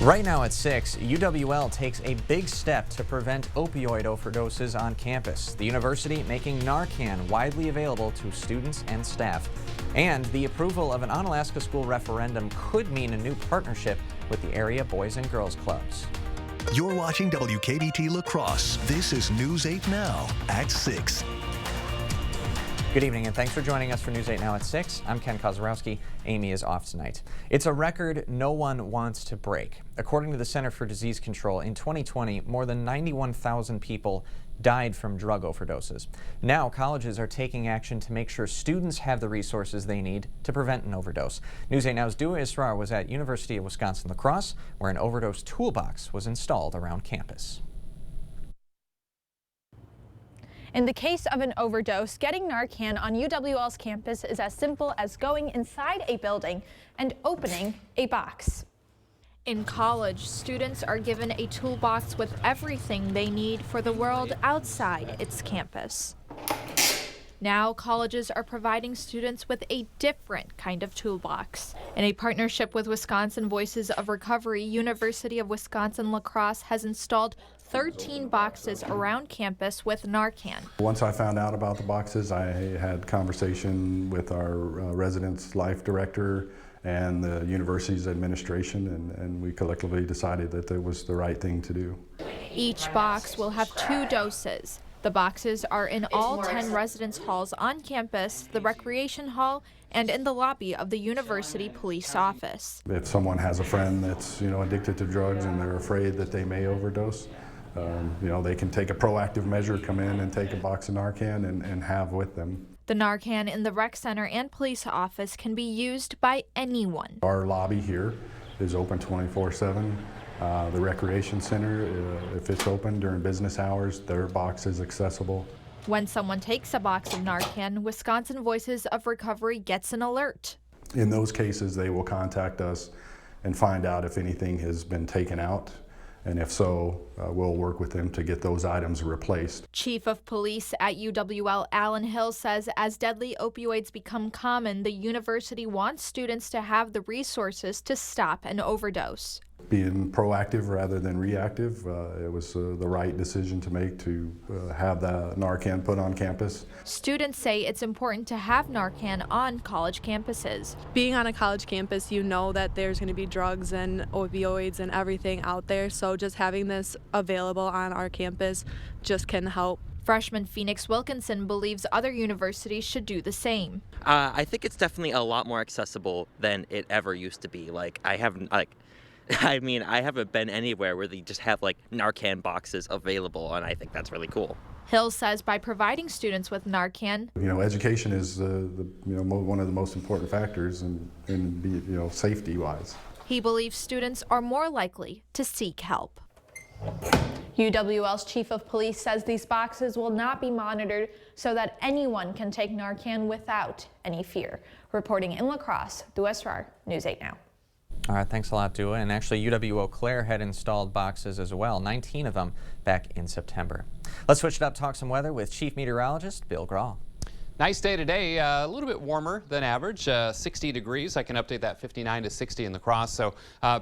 Right now at 6, UWL takes a big step to prevent opioid overdoses on campus. The university making Narcan widely available to students and staff. And the approval of an Onalaska school referendum could mean a new partnership with the area Boys and Girls Clubs. You're watching WKBT La Crosse. This is News 8 Now at 6. Good evening and thanks for joining us for News 8 Now at 6. I'm Ken Kozarowski. Amy is off tonight. It's a record no one wants to break. According to the Center for Disease Control, in 2020, more than 91,000 people died from drug overdoses. Now, colleges are taking action to make sure students have the resources they need to prevent an overdose. News 8 Now's Dua Israr was at University of Wisconsin-La Crosse, where an overdose toolbox was installed around campus. In the case of an overdose, getting Narcan on UWL's campus is as simple as going inside a building and opening a box. In college, students are given a toolbox with everything they need for the world outside its campus. Now, colleges are providing students with a different kind of toolbox. In a partnership with Wisconsin Voices of Recovery, University of Wisconsin-La Crosse has installed 13 boxes around campus with Narcan. Once I found out about the boxes, I had conversation with our residence life director and the university's administration, and we collectively decided that it was the right thing to do. Each box will have 2 doses. The boxes are in all 10 residence halls on campus, the recreation hall, and in the lobby of the university police office. If someone has a friend that's addicted to drugs and they're afraid that they may overdose, they can take a proactive measure, come in and take a box of Narcan and have with them. The Narcan in the rec center and police office can be used by anyone. Our lobby here is open 24/7. The recreation center, if it's open during business hours, their box is accessible. When someone takes a box of Narcan, Wisconsin Voices of Recovery gets an alert. In those cases, they will contact us and find out if anything has been taken out. And if so, we'll work with them to get those items replaced. Chief of Police at UWL, Alan Hill, says as deadly opioids become common, the university wants students to have the resources to stop an overdose. Being proactive rather than reactive, it was the right decision to make to have the Narcan put on campus. Students say it's important to have Narcan on college campuses. Being on a college campus, you know that there's going to be drugs and opioids and everything out there, so just having this available on our campus just can help. Freshman Phoenix Wilkinson believes other universities should do the same. I think it's definitely a lot more accessible than it ever used to be. I haven't been anywhere where they just have Narcan boxes available, and I think that's really cool. Hill says by providing students with Narcan, education is one of the most important factors in safety-wise. He believes students are more likely to seek help. UWL's chief of police says these boxes will not be monitored so that anyone can take Narcan without any fear. Reporting in La Crosse, Dua Israr, News 8 Now. All right, thanks a lot, Dua. And actually, UW Eau Claire had installed boxes as well, 19 of them back in September. Let's switch it up, talk some weather with Chief Meteorologist Bill Grahl. Nice day today, a little bit warmer than average, 60 degrees. I can update that 59 to 60 in La Crosse. So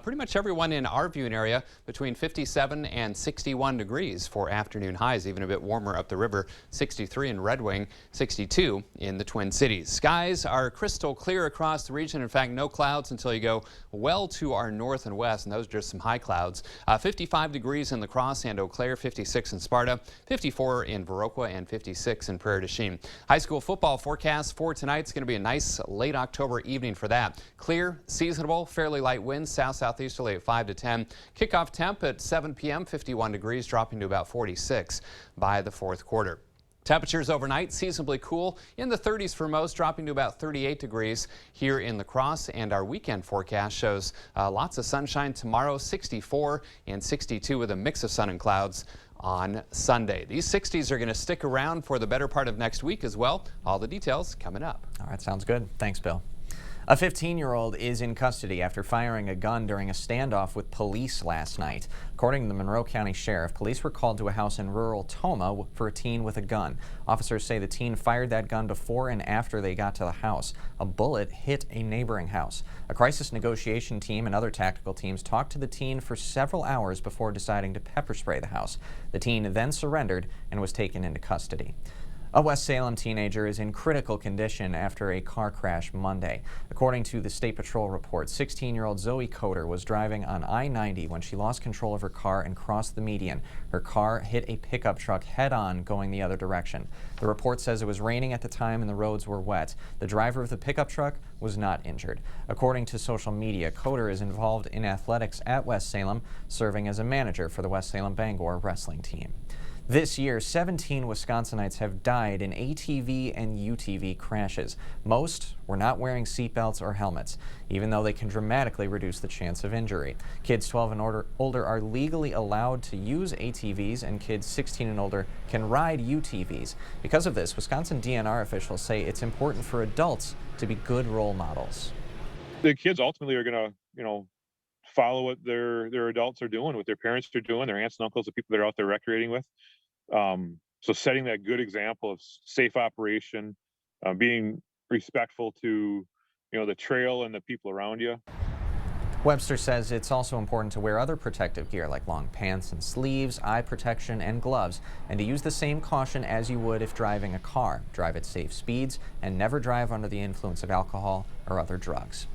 pretty much everyone in our viewing area between 57 and 61 degrees for afternoon highs, even a bit warmer up the river, 63 in Red Wing, 62 in the Twin Cities. Skies are crystal clear across the region. In fact, no clouds until you go well to our north and west, and those are just some high clouds. 55 degrees in La Crosse and Eau Claire, 56 in Sparta, 54 in Viroqua, and 56 in Prairie du Chien. High school football forecast for tonight is going to be a nice late October evening for that. Clear, seasonable, fairly light winds, south-southeasterly at 5 to 10. Kickoff temp at 7 p.m., 51 degrees, dropping to about 46 by the fourth quarter. Temperatures overnight seasonably cool in the 30s for most, dropping to about 38 degrees here in La Crosse. And our weekend forecast shows lots of sunshine tomorrow, 64 and 62 with a mix of sun and clouds on Sunday. These 60s are going to stick around for the better part of next week as well. All the details coming up. All right, sounds good. Thanks, Bill. A 15-year-old is in custody after firing a gun during a standoff with police last night. According to the Monroe County Sheriff, police were called to a house in rural Tomah for a teen with a gun. Officers say the teen fired that gun before and after they got to the house. A bullet hit a neighboring house. A crisis negotiation team and other tactical teams talked to the teen for several hours before deciding to pepper spray the house. The teen then surrendered and was taken into custody. A West Salem teenager is in critical condition after a car crash Monday. According to the State Patrol report, 16-year-old Zoe Coder was driving on I-90 when she lost control of her car and crossed the median. Her car hit a pickup truck head-on going the other direction. The report says it was raining at the time and the roads were wet. The driver of the pickup truck was not injured. According to social media, Coder is involved in athletics at West Salem, serving as a manager for the West Salem Bangor wrestling team. This year, 17 Wisconsinites have died in ATV and UTV crashes. Most were not wearing seatbelts or helmets, even though they can dramatically reduce the chance of injury. Kids 12 and older are legally allowed to use ATVs, and kids 16 and older can ride UTVs. Because of this, Wisconsin DNR officials say it's important for adults to be good role models. The kids ultimately are going to, follow what their adults are doing, what their parents are doing, their aunts and uncles, the people they're out there recreating with. So setting that good example of safe operation, being respectful to, the trail and the people around you. Webster says it's also important to wear other protective gear like long pants and sleeves, eye protection, and gloves, and to use the same caution as you would if driving a car. Drive at safe speeds and never drive under the influence of alcohol or other drugs.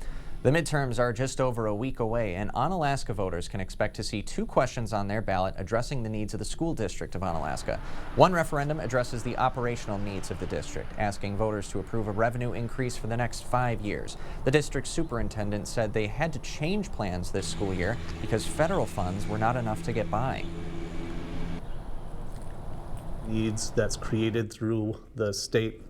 The midterms are just over a week away, and Onalaska voters can expect to see 2 questions on their ballot addressing the needs of the school district of Onalaska. One referendum addresses the operational needs of the district, asking voters to approve a revenue increase for the next 5 years. The district superintendent said they had to change plans this school year because federal funds were not enough to get by. Needs that's created through the state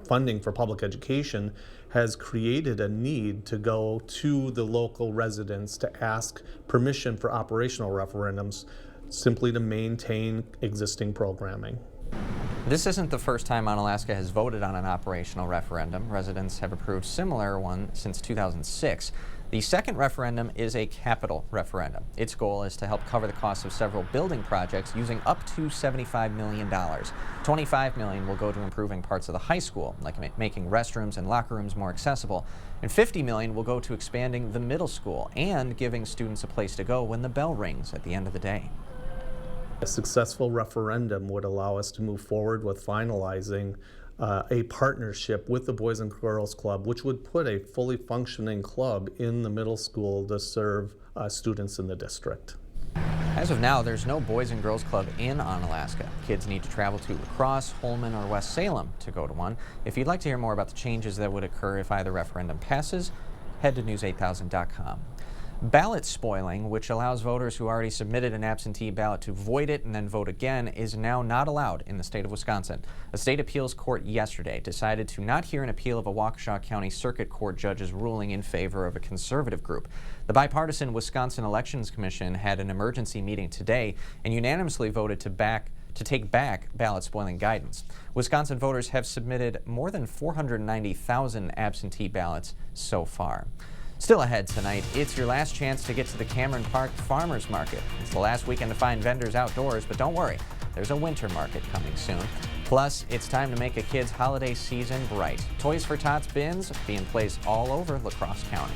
funding for public education has created a need to go to the local residents to ask permission for operational referendums simply to maintain existing programming. This isn't the first time Onalaska has voted on an operational referendum. Residents have approved similar one since 2006. The second referendum is a capital referendum. Its goal is to help cover the cost of several building projects using up to $75 million. $25 million will go to improving parts of the high school, like making restrooms and locker rooms more accessible, and $50 million will go to expanding the middle school and giving students a place to go when the bell rings at the end of the day. A successful referendum would allow us to move forward with finalizing a partnership with the Boys and Girls Club, which would put a fully functioning club in the middle school to serve students in the district. As of now, there's no Boys and Girls Club in Onalaska. Kids need to travel to La Crosse, Holmen, or West Salem to go to one. If you'd like to hear more about the changes that would occur if either referendum passes, head to news8000.com. Ballot spoiling, which allows voters who already submitted an absentee ballot to void it and then vote again, is now not allowed in the state of Wisconsin. A state appeals court yesterday decided to not hear an appeal of a Waukesha County Circuit Court judge's ruling in favor of a conservative group. The bipartisan Wisconsin Elections Commission had an emergency meeting today and unanimously voted to take back ballot spoiling guidance. Wisconsin voters have submitted more than 490,000 absentee ballots so far. Still ahead tonight, it's your last chance to get to the Cameron Park Farmers Market. It's the last weekend to find vendors outdoors, but don't worry, there's a winter market coming soon. Plus, it's time to make a kid's holiday season bright. Toys for Tots bins being placed all over La Crosse County.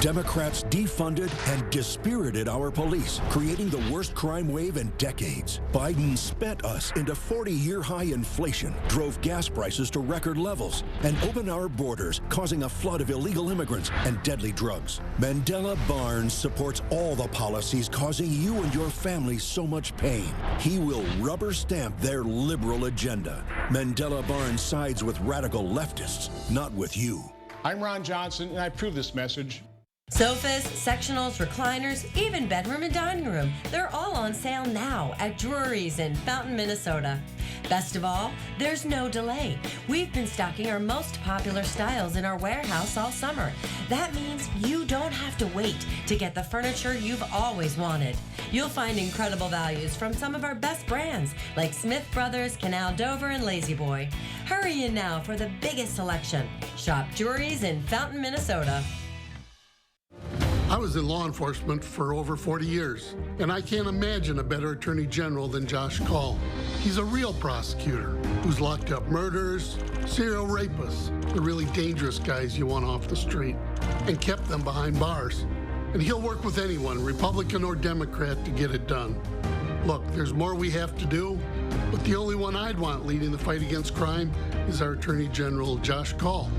Democrats defunded and dispirited our police, creating the worst crime wave in decades. Biden spent us into 40-year high inflation, drove gas prices to record levels, and opened our borders, causing a flood of illegal immigrants and deadly drugs. Mandela Barnes supports all the policies causing you and your family so much pain. He will rubber stamp their liberal agenda. Mandela Barnes sides with radical leftists, not with you. I'm Ron Johnson, and I approve this message. Sofas, sectionals, recliners, even bedroom and dining room. They're all on sale now at Drury's in Fountain, Minnesota. Best of all, there's no delay. We've been stocking our most popular styles in our warehouse all summer. That means you don't have to wait to get the furniture you've always wanted. You'll find incredible values from some of our best brands like Smith Brothers, Canal Dover, and Lazy Boy. Hurry in now for the biggest selection. Shop Jury's in Fountain, Minnesota. I was in law enforcement for over 40 years, and I can't imagine a better attorney general than Josh Kaul. He's a real prosecutor who's locked up murderers, serial rapists, the really dangerous guys you want off the street, and kept them behind bars. And he'll work with anyone, Republican or Democrat, to get it done. Look, there's more we have to do, but the only one I'd want leading the fight against crime is our Attorney General, Josh Kaul.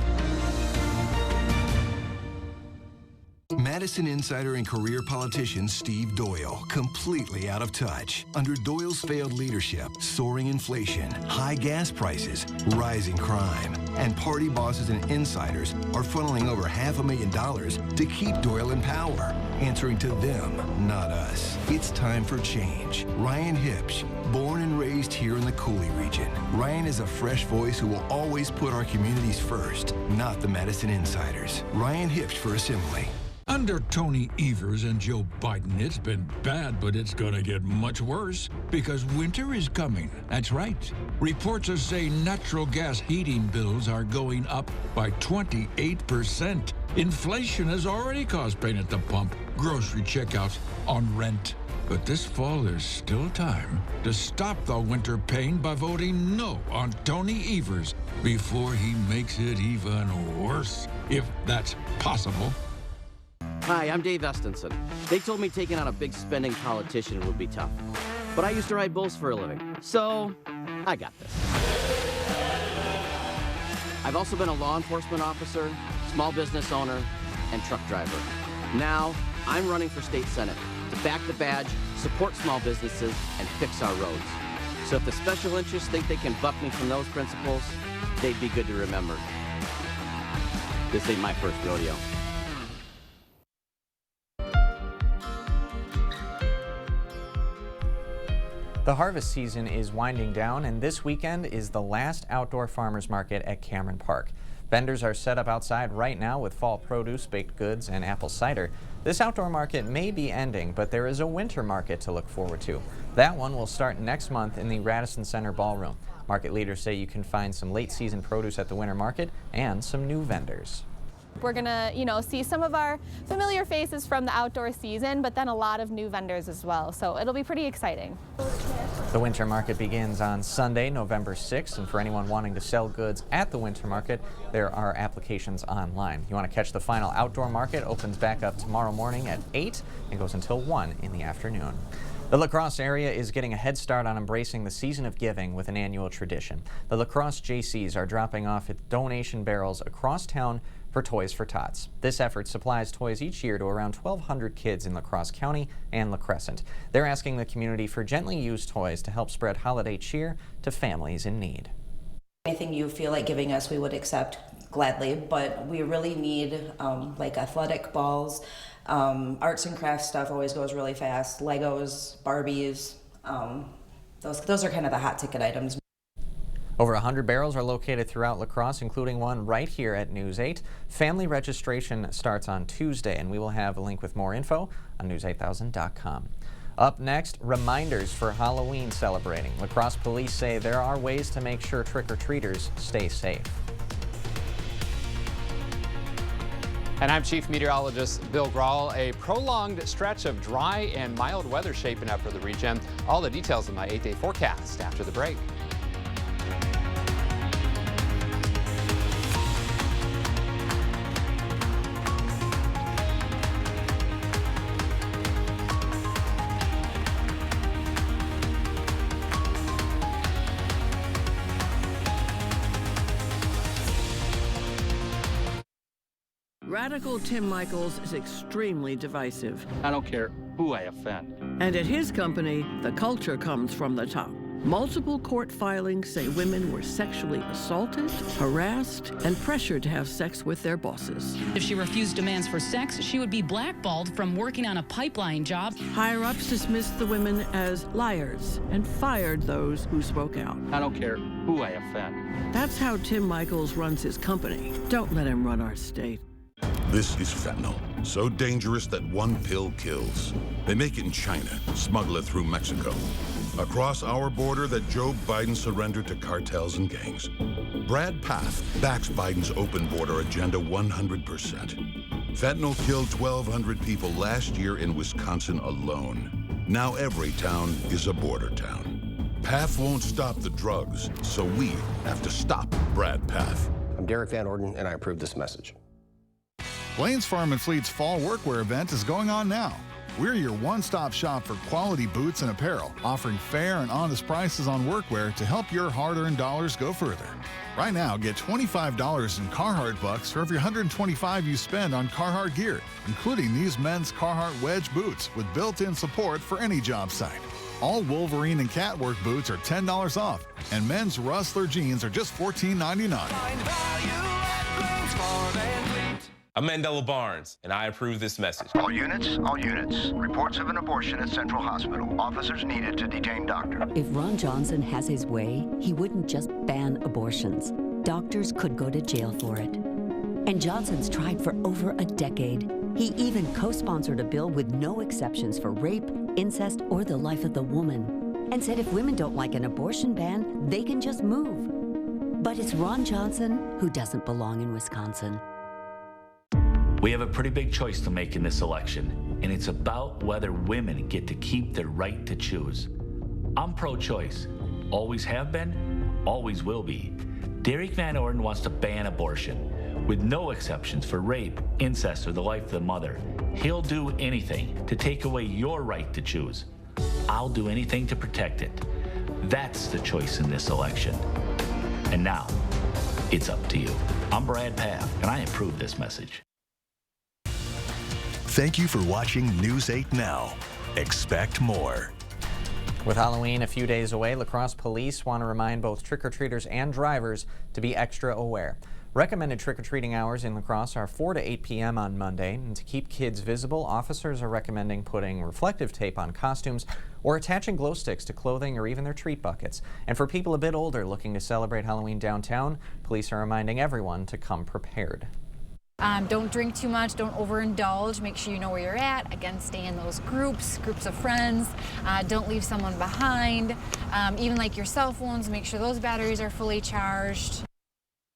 Madison insider and career politician Steve Doyle, completely out of touch. Under Doyle's failed leadership, soaring inflation, high gas prices, rising crime, and party bosses and insiders are funneling over $500,000 to keep Doyle in power. Answering to them, not us. It's time for change. Ryan Hipsch, born and raised here in the Cooley region. Ryan is a fresh voice who will always put our communities first, not the Madison insiders. Ryan Hipsch for Assembly. Under Tony Evers and Joe Biden, it's been bad, but it's gonna get much worse because winter is coming. That's right. Reports are saying natural gas heating bills are going up by 28%. Inflation has already caused pain at the pump, grocery checkouts, on rent. But this fall, there's still time to stop the winter pain by voting no on Tony Evers before he makes it even worse, if that's possible. Hi, I'm Dave Estenson. They told me taking on a big spending politician would be tough. But I used to ride bulls for a living, so I got this. I've also been a law enforcement officer, small business owner, and truck driver. Now, I'm running for state senate to back the badge, support small businesses, and fix our roads. So if the special interests think they can buck me from those principles, they'd be good to remember. This ain't my first rodeo. The harvest season is winding down, and this weekend is the last outdoor farmers market at Cameron Park. Vendors are set up outside right now with fall produce, baked goods, and apple cider. This outdoor market may be ending, but there is a winter market to look forward to. That one will start next month in the Radisson Center Ballroom. Market leaders say you can find some late season produce at the winter market and some new vendors. We're gonna, see some of our familiar faces from the outdoor season, but then a lot of new vendors as well. So it'll be pretty exciting. The winter market begins on Sunday, November 6th, and for anyone wanting to sell goods at the winter market, there are applications online. You want to catch the final outdoor market, opens back up tomorrow morning at 8 and goes until 1 in the afternoon. The La Crosse area is getting a head start on embracing the season of giving with an annual tradition. The La Crosse JCs are dropping off at donation barrels across town for Toys for Tots. This effort supplies toys each year to around 1,200 kids in La Crosse County and La Crescent. They're asking the community for gently used toys to help spread holiday cheer to families in need. Anything you feel like giving us, we would accept gladly, but we really need like athletic balls. Arts and crafts stuff always goes really fast. Legos, Barbies, those are kind of the hot ticket items. Over 100 barrels are located throughout La Crosse, including one right here at News 8. Family registration starts on Tuesday, and we will have a link with more info on news8000.com. Up next, reminders for Halloween celebrating. La Crosse police say there are ways to make sure trick-or-treaters stay safe. And I'm Chief Meteorologist Bill Grawl. A prolonged stretch of dry and mild weather shaping up for the region. All the details of my 8-day forecast after the break. Radical Tim Michaels is extremely divisive. I don't care who I offend. And at his company, the culture comes from the top. Multiple court filings say women were sexually assaulted, harassed, and pressured to have sex with their bosses. If she refused demands for sex, she would be blackballed from working on a pipeline job. Higher-ups dismissed the women as liars and fired those who spoke out. I don't care who I offend. That's how Tim Michaels runs his company. Don't let him run our state. This is fentanyl, so dangerous that one pill kills. They make it in China, smuggle it through Mexico. Across our border that Joe Biden surrendered to cartels and gangs. Brad Pfaff backs Biden's open border agenda 100%. Fentanyl killed 1,200 people last year in Wisconsin alone. Now every town is a border town. Pfaff won't stop the drugs, so we have to stop Brad Pfaff. I'm Derek Van Orden, and I approve this message. Blaine's Farm and Fleet's Fall Workwear event is going on now. We're your one-stop shop for quality boots and apparel, offering fair and honest prices on workwear to help your hard-earned dollars go further. Right now, get $25 in Carhartt bucks for every $125 you spend on Carhartt gear, including these men's Carhartt Wedge boots with built-in support for any job site. All Wolverine and Catwork boots are $10 off, and men's Rustler jeans are just $14.99. I'm Mandela Barnes, and I approve this message. All units, all units. Reports of an abortion at Central Hospital. Officers needed to detain doctor. If Ron Johnson has his way, he wouldn't just ban abortions. Doctors could go to jail for it. And Johnson's tried for over a decade. He even co-sponsored a bill with no exceptions for rape, incest, or the life of the woman. And said if women don't like an abortion ban, they can just move. But it's Ron Johnson who doesn't belong in Wisconsin. We have a pretty big choice to make in this election, and it's about whether women get to keep their right to choose. I'm pro-choice. Always have been, always will be. Derek Van Orden wants to ban abortion, with no exceptions for rape, incest, or the life of the mother. He'll do anything to take away your right to choose. I'll do anything to protect it. That's the choice in this election. And now, it's up to you. I'm Brad Pfaff, and I approve this message. Thank you for watching News 8 Now. Expect more. With Halloween a few days away, La Crosse police want to remind both trick-or-treaters and drivers to be extra aware. Recommended trick-or-treating hours in La Crosse are 4 to 8 p.m. on Monday, and to keep kids visible, officers are recommending putting reflective tape on costumes or attaching glow sticks to clothing or even their treat buckets. And for people a bit older looking to celebrate Halloween downtown, police are reminding everyone to come prepared. Don't drink too much, don't overindulge, make sure you know where you're at. Again, stay in those groups of friends. Don't leave someone behind. Even like your cell phones, make sure those batteries are fully charged.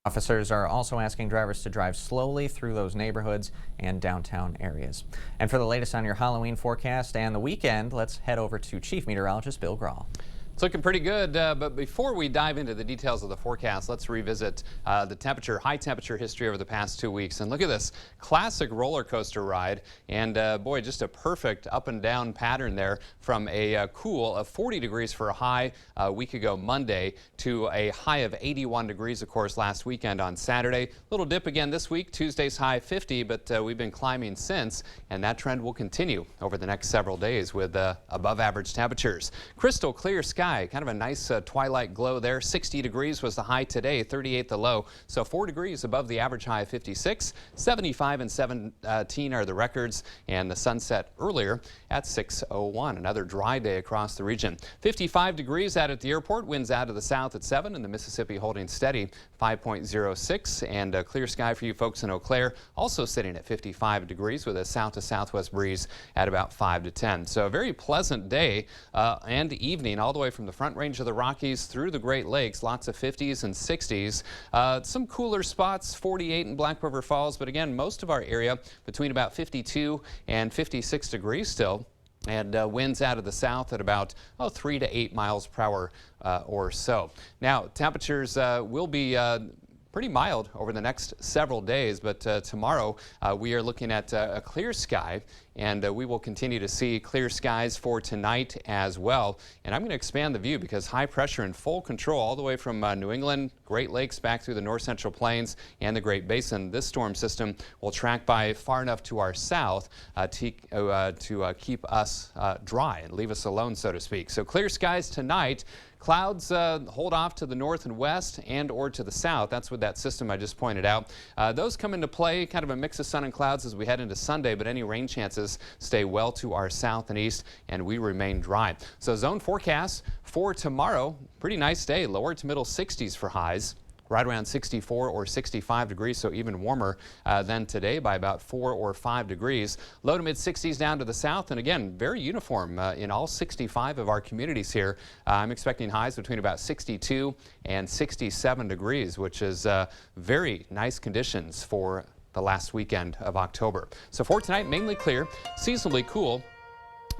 Officers are also asking drivers to drive slowly through those neighborhoods and downtown areas. And for the latest on your Halloween forecast and the weekend, let's head over to Chief Meteorologist Bill Grahl. It's looking pretty good, but before we dive into the details of the forecast, let's revisit the high temperature history over the past 2 weeks. And look at this classic roller coaster ride. And boy, just a perfect up and down pattern there from a cool of 40 degrees for a high a week ago Monday to a high of 81 degrees, of course, last weekend on Saturday. Little dip again this week, Tuesday's high 50, but we've been climbing since, and that trend will continue over the next several days with above average temperatures. Crystal clear sky. Kind of a nice twilight glow there. 60 degrees was the high today, 38 the low. So 4 degrees above the average high of 56. 75 and 17 are the records, and the sunset earlier at 6:01. Another dry day across the region. 55 degrees out at the airport. Winds out of the south at 7, and the Mississippi holding steady 5.06. And a clear sky for you folks in Eau Claire, also sitting at 55 degrees with a south to southwest breeze at about 5 to 10. So a very pleasant day and evening all the way from the front range of the Rockies through the Great Lakes. Lots of 50s and 60s. Some cooler spots, 48 in Black River Falls, but again, most of our area between about 52 and 56 degrees still. And winds out of the south at about 3 to 8 miles per hour or so. Now, temperatures will be pretty mild over the next several days, but tomorrow we are looking at a clear sky, and we will continue to see clear skies for tonight as well. And I'm going to expand the view because high pressure in full control all the way from New England, Great Lakes back through the north central plains and the Great Basin. This storm system will track by far enough to our south to keep us dry and leave us alone, so to speak. So clear skies tonight. Clouds hold off to the north and west and or to the south. That's with that system I just pointed out. Those come into play, kind of a mix of sun and clouds as we head into Sunday, but any rain chances stay well to our south and east, and we remain dry. So zone forecast for tomorrow, pretty nice day, lower to middle 60s for highs. Right around 64 or 65 degrees, so even warmer than today by about 4 or 5 degrees. Low to mid 60s down to the south, and again, very uniform in all 65 of our communities here. I'm expecting highs between about 62 and 67 degrees, which is very nice conditions for the last weekend of October. So for tonight, mainly clear, seasonably cool.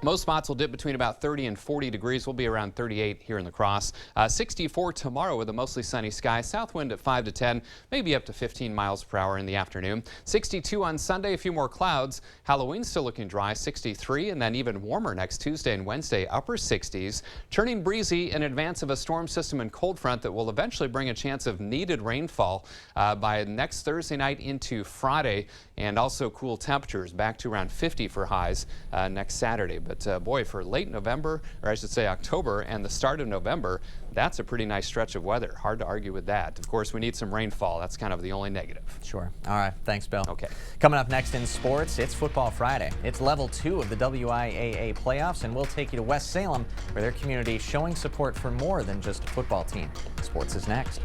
Most spots will dip between about 30 and 40 degrees. We'll be around 38 here in La Crosse. 64 tomorrow with a mostly sunny sky. South wind at 5 to 10, maybe up to 15 miles per hour in the afternoon. 62 on Sunday, a few more clouds. Halloween still looking dry, 63, and then even warmer next Tuesday and Wednesday, upper 60s. Turning breezy in advance of a storm system and cold front that will eventually bring a chance of needed rainfall by next Thursday night into Friday, and also cool temperatures back to around 50 for highs next Saturday. But boy, for late November, or I should say October, and the start of November, that's a pretty nice stretch of weather. Hard to argue with that. Of course, we need some rainfall. That's kind of the only negative. Sure. All right. Thanks, Bill. Okay. Coming up next in sports, it's Football Friday. It's level 2 of the WIAA playoffs, and we'll take you to West Salem, where their community is showing support for more than just a football team. Sports is next.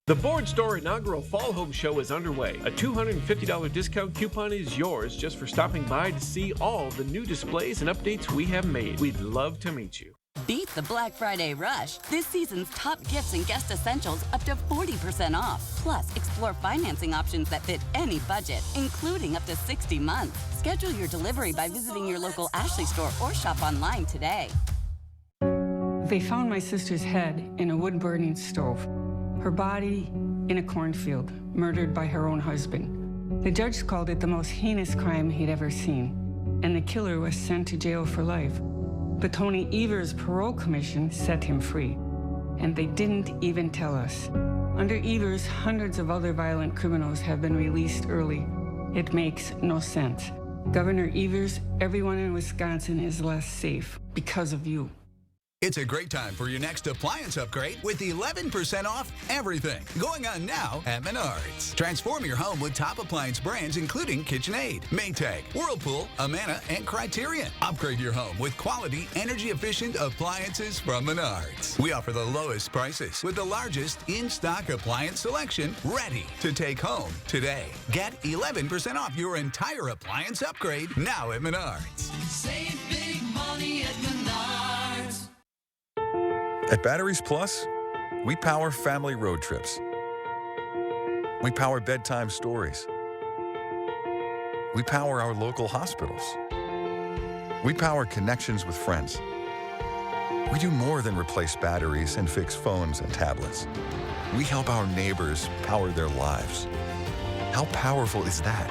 The Board Store inaugural Fall Home Show is underway. A $250 discount coupon is yours just for stopping by to see all the new displays and updates we have made. We'd love to meet you. Beat the Black Friday rush. This season's top gifts and guest essentials up to 40% off. Plus, explore financing options that fit any budget, including up to 60 months. Schedule your delivery by visiting your local Ashley store or shop online today. They found my sister's head in a wood-burning stove. Her body in a cornfield, murdered by her own husband. The judge called it the most heinous crime he'd ever seen, and the killer was sent to jail for life. But Tony Evers' parole commission set him free, and they didn't even tell us. Under Evers, hundreds of other violent criminals have been released early. It makes no sense. Governor Evers, everyone in Wisconsin is less safe because of you. It's a great time for your next appliance upgrade with 11% off everything. Going on now at Menards. Transform your home with top appliance brands including KitchenAid, Maytag, Whirlpool, Amana, and Criterion. Upgrade your home with quality, energy-efficient appliances from Menards. We offer the lowest prices with the largest in-stock appliance selection ready to take home today. Get 11% off your entire appliance upgrade now at Menards. Save big money at Menards. At Batteries Plus, we power family road trips. We power bedtime stories. We power our local hospitals. We power connections with friends. We do more than replace batteries and fix phones and tablets. We help our neighbors power their lives. How powerful is that?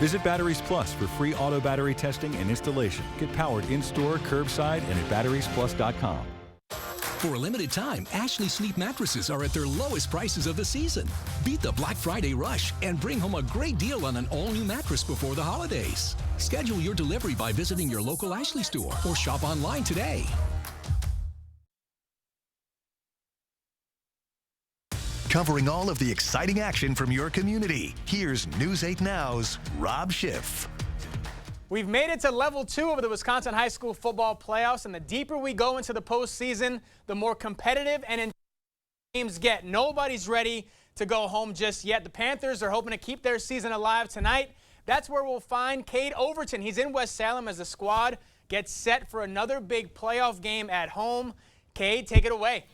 Visit Batteries Plus for free auto battery testing and installation. Get powered in-store, curbside, and at batteriesplus.com. For a limited time, Ashley Sleep mattresses are at their lowest prices of the season. Beat the Black Friday rush and bring home a great deal on an all-new mattress before the holidays. Schedule your delivery by visiting your local Ashley store or shop online today. Covering all of the exciting action from your community, here's News 8 Now's Rob Schiff. We've made it to level 2 of the Wisconsin High School football playoffs, and the deeper we go into the postseason, the more competitive and intense games get. Nobody's ready to go home just yet. The Panthers are hoping to keep their season alive tonight. That's where we'll find Cade Overton. He's in West Salem as the squad gets set for another big playoff game at home. Cade, take it away.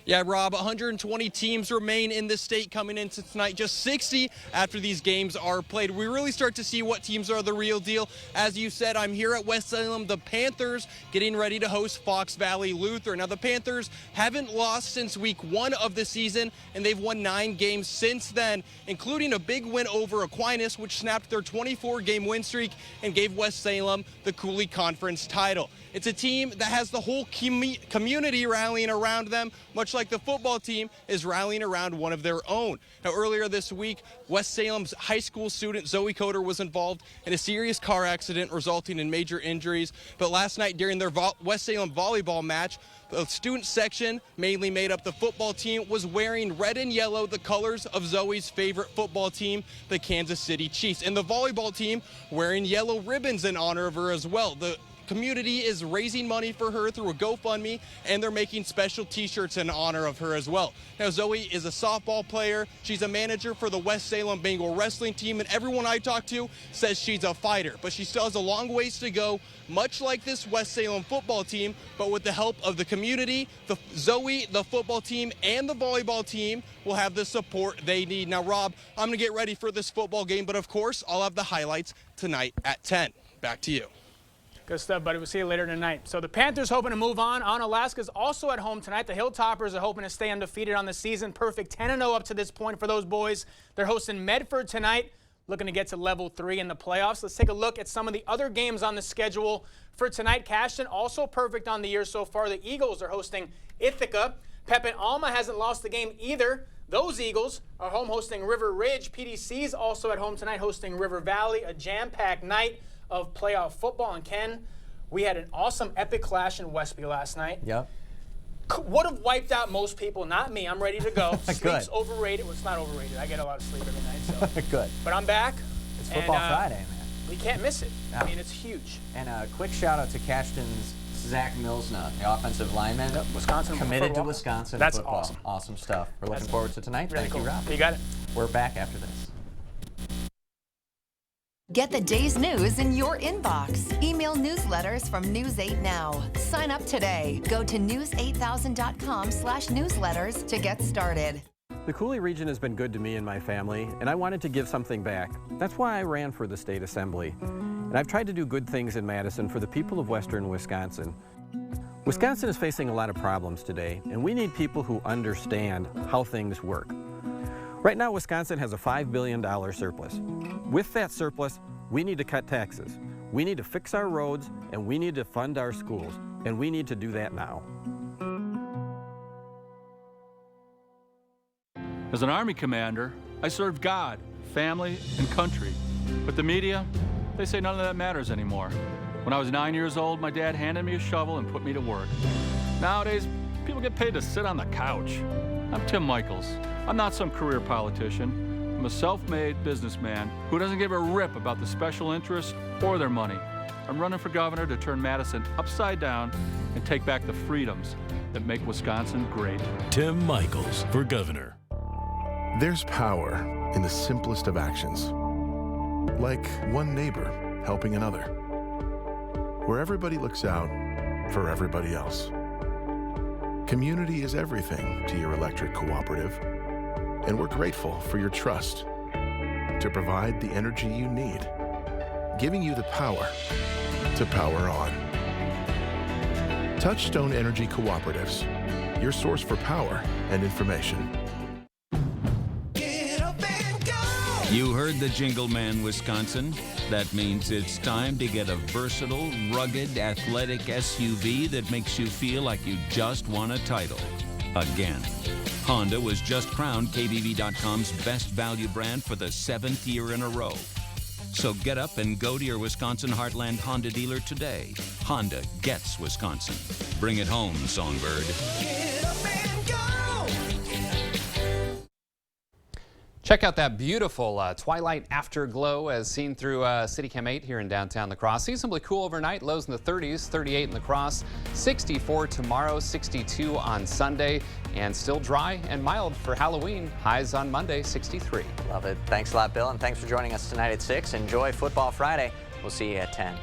Yeah, Rob, 120 teams remain in the state coming into tonight, just 60 after these games are played. We really start to see what teams are the real deal. As you said, I'm here at West Salem, the Panthers getting ready to host Fox Valley Luther. Now, the Panthers haven't lost since week 1 of the season, and they've won 9 games since then, including a big win over Aquinas, which snapped their 24-game win streak and gave West Salem the Cooley Conference title. It's a team that has the whole community rallying around them, much like the football team, is rallying around one of their own. Now, earlier this week, West Salem's high school student Zoe Coder was involved in a serious car accident resulting in major injuries. But last night during their West Salem volleyball match, the student section, mainly made up the football team, was wearing red and yellow, the colors of Zoe's favorite football team, the Kansas City Chiefs. And the volleyball team wearing yellow ribbons in honor of her as well. The community is raising money for her through a GoFundMe, and they're making special t-shirts in honor of her as well. Now, Zoe is a softball player. She's a manager for the West Salem Bengal wrestling team, and everyone I talk to says she's a fighter, but she still has a long ways to go, much like this West Salem football team. But with the help of the community, Zoe, the football team, and the volleyball team will have the support they need. Now, Rob, I'm going to get ready for this football game, but of course, I'll have the highlights tonight at 10. Back to you. Good stuff, buddy. We'll see you later tonight. So the Panthers hoping to move on. Onalaska's also at home tonight. The Hilltoppers are hoping to stay undefeated on the season. Perfect 10-0 up to this point for those boys. They're hosting Medford tonight, looking to get to level 3 in the playoffs. Let's take a look at some of the other games on the schedule for tonight. Cashton also perfect on the year so far. The Eagles are hosting Ithaca. Pepin Alma hasn't lost the game either. Those Eagles are home hosting River Ridge. PDC's also at home tonight hosting River Valley. A jam-packed night of playoff football. And Ken, we had an awesome epic clash in Westby last night. Yep. Would have wiped out most people, not me. I'm ready to go. Good. Sleep's overrated. Well, it's not overrated. I get a lot of sleep every night. So. Good. But I'm back. It's Football Friday, man. We can't miss it. No. I mean, it's huge. And a quick shout out to Cashton's Zach Milsna, the offensive lineman. Yep. Wisconsin committed to football. Wisconsin That's football. awesome. Awesome stuff. We're looking forward to tonight. Really Thank cool. you, Rob. You got it. We're back after this. Get the day's news in your inbox. Email newsletters from News 8 Now. Sign up today. Go to news8000.com/newsletters to get started. The Coulee region has been good to me and my family, and I wanted to give something back. That's why I ran for the state assembly. And I've tried to do good things in Madison for the people of western Wisconsin. Wisconsin is facing a lot of problems today, and we need people who understand how things work. Right now, Wisconsin has a $5 billion surplus. With that surplus, we need to cut taxes. We need to fix our roads, and we need to fund our schools, and we need to do that now. As an Army commander, I served God, family, and country. But the media, they say none of that matters anymore. When I was 9 years old, my dad handed me a shovel and put me to work. Nowadays, people get paid to sit on the couch. I'm Tim Michaels. I'm not some career politician. I'm a self-made businessman who doesn't give a rip about the special interests or their money. I'm running for governor to turn Madison upside down and take back the freedoms that make Wisconsin great. Tim Michaels for governor. There's power in the simplest of actions, like one neighbor helping another, where everybody looks out for everybody else. Community is everything to your electric cooperative, and we're grateful for your trust to provide the energy you need, giving you the power to power on. Touchstone Energy Cooperatives, your source for power and information. You heard the Jingle Man, Wisconsin. That means it's time to get a versatile, rugged, athletic SUV that makes you feel like you just won a title. Again. Honda was just crowned KBB.com's best value brand for the 7th year in a row. So get up and go to your Wisconsin Heartland Honda dealer today. Honda gets Wisconsin. Bring it home, Songbird. Check out that beautiful twilight afterglow as seen through CityCam 8 here in downtown La Crosse. Seasonably cool overnight, lows in the 30s, 38 in La Crosse, 64 tomorrow, 62 on Sunday, and still dry and mild for Halloween. Highs on Monday, 63. Love it. Thanks a lot, Bill, and thanks for joining us tonight at 6. Enjoy Football Friday. We'll see you at 10.